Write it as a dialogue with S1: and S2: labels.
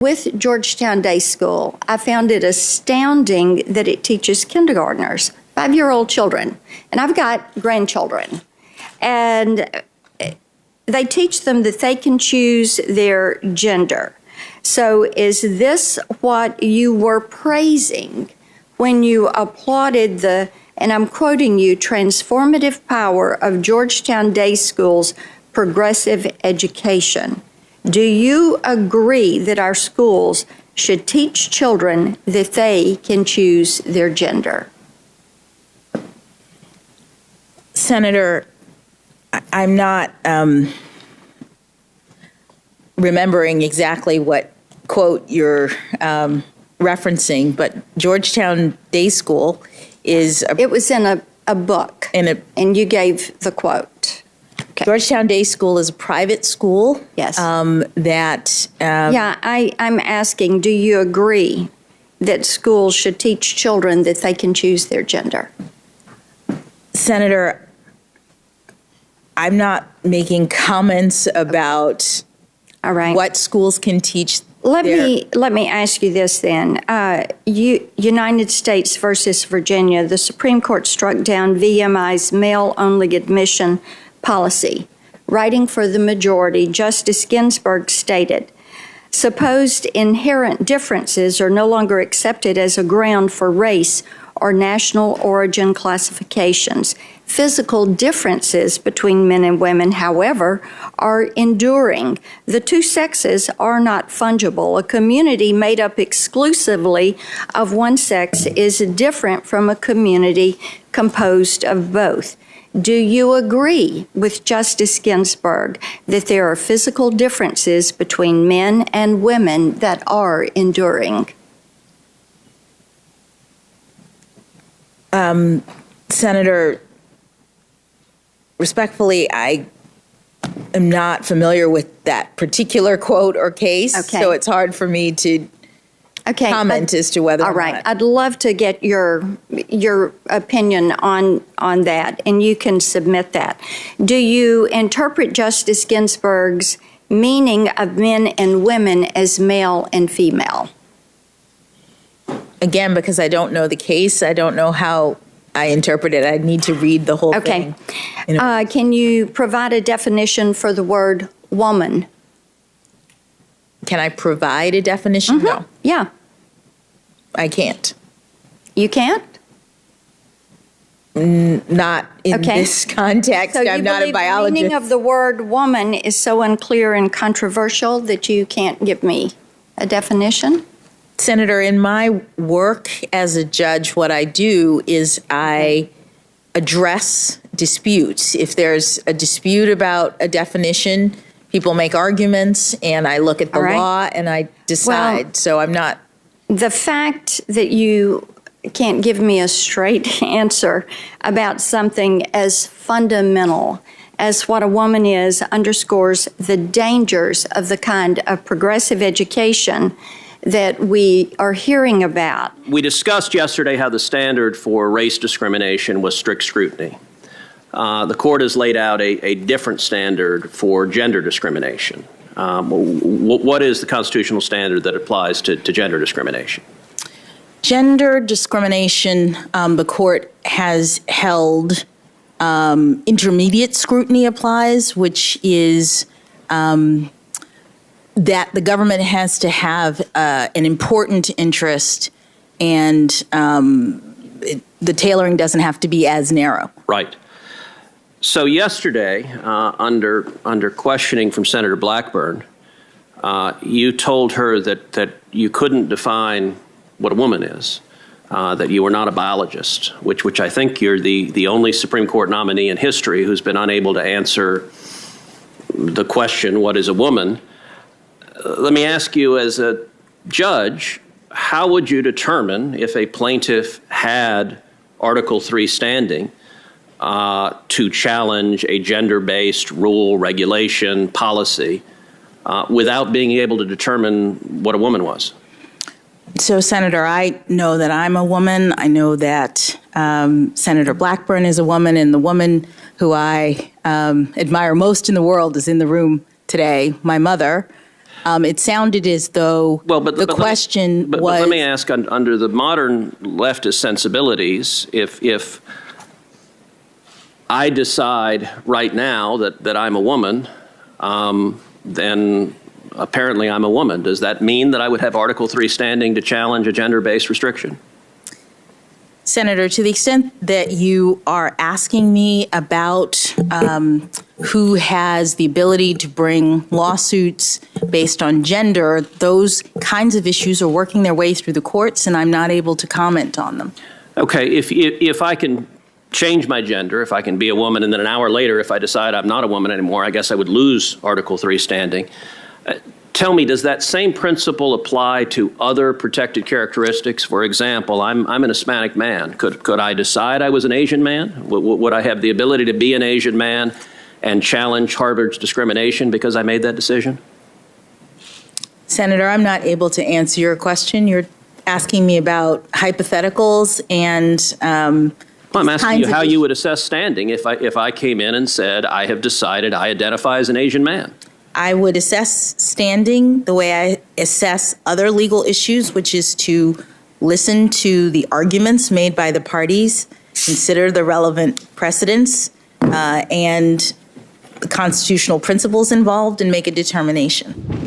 S1: With Georgetown Day School, I found it astounding that it teaches kindergartners, 5-year-old children, and I've got grandchildren, and they teach them that they can choose their gender. So is this what you were praising when you applauded the, and I'm quoting you, transformative power of Georgetown Day School's progressive education? Do you agree that our schools should teach children that they can choose their gender?
S2: Senator, I'm not remembering exactly what quote you're referencing, but Georgetown Day School is...
S1: It was in a book, and you gave the quote. Okay.
S2: Georgetown Day School is a private school.
S1: Yes.
S2: I'm
S1: asking, do you agree that schools should teach children that they can choose their gender?
S2: Senator, I'm not making comments about what schools can teach.
S1: Let me ask you this then. United States versus Virginia, the Supreme Court struck down VMI's male-only admission policy. Writing for the majority, Justice Ginsburg stated, supposed inherent differences are no longer accepted as a ground for race or national origin classifications. Physical differences between men and women, however, are enduring. The two sexes are not fungible. A community made up exclusively of one sex is different from a community composed of both. Do you agree with Justice Ginsburg that there are physical differences between men and women that are enduring?
S2: Senator, respectfully, I am not familiar with that particular quote or case, so it's hard for me to comment as to whether
S1: all right. I'd love to get your opinion on that, and you can submit that. Do you interpret Justice Ginsburg's meaning of men and women as male and female?
S2: Again, because I don't know the case, I don't know how I interpret it. I need to read the whole thing.
S1: Can you provide a definition for the word woman?
S2: Can I provide a definition?
S1: Mm-hmm.
S2: No.
S1: Yeah.
S2: I can't.
S1: You can't?
S2: Not in this context.
S1: So
S2: I'm not a biologist.
S1: The meaning of the word woman is so unclear and controversial that you can't give me a definition?
S2: Senator, in my work as a judge, what I do is I address disputes. If there's a dispute about a definition, people make arguments, and I look at the law and I decide.
S1: Well,
S2: so I'm not...
S1: The fact that you can't give me a straight answer about something as fundamental as what a woman is underscores the dangers of the kind of progressive education that we are hearing about.
S3: We discussed yesterday how the standard for race discrimination was strict scrutiny. The court has laid out a different standard for gender discrimination. What is the constitutional standard that applies to gender discrimination?
S2: Gender discrimination, the court has held intermediate scrutiny applies, which is that the government has to have an important interest, and the tailoring doesn't have to be as narrow.
S3: Right. So yesterday, under questioning from Senator Blackburn, you told her that you couldn't define what a woman is, that you were not a biologist, which I think you're the only Supreme Court nominee in history who's been unable to answer the question, what is a woman? Let me ask you, as a judge, how would you determine if a plaintiff had Article III standing to challenge a gender-based rule, regulation, policy without being able to determine what a woman was?
S2: So, Senator, I know that I'm a woman. I know that Senator Blackburn is a woman, and the woman who I admire most in the world is in the room today, my mother. It sounded as though the question was.
S3: But let me ask, under the modern leftist sensibilities, if I decide right now that I'm a woman, then apparently I'm a woman. Does that mean that I would have Article 3 standing to challenge a gender-based restriction?
S2: Senator, to the extent that you are asking me about who has the ability to bring lawsuits based on gender, those kinds of issues are working their way through the courts, and I'm not able to comment on them. Okay,
S3: if I can change my gender, if I can be a woman, and then an hour later, if I decide I'm not a woman anymore, I guess I would lose Article 3 standing. Tell me, does that same principle apply to other protected characteristics? For example, I'm an Hispanic man. Could I decide I was an Asian man? Would I have the ability to be an Asian man and challenge Harvard's discrimination because I made that decision?
S2: Senator, I'm not able to answer your question. You're asking me about hypotheticals and
S3: well, I'm asking you how you would assess standing if I came in and said I have decided I identify as an Asian man.
S2: I would assess standing the way I assess other legal issues, which is to listen to the arguments made by the parties, consider the relevant precedents, and the constitutional principles involved, and make a determination.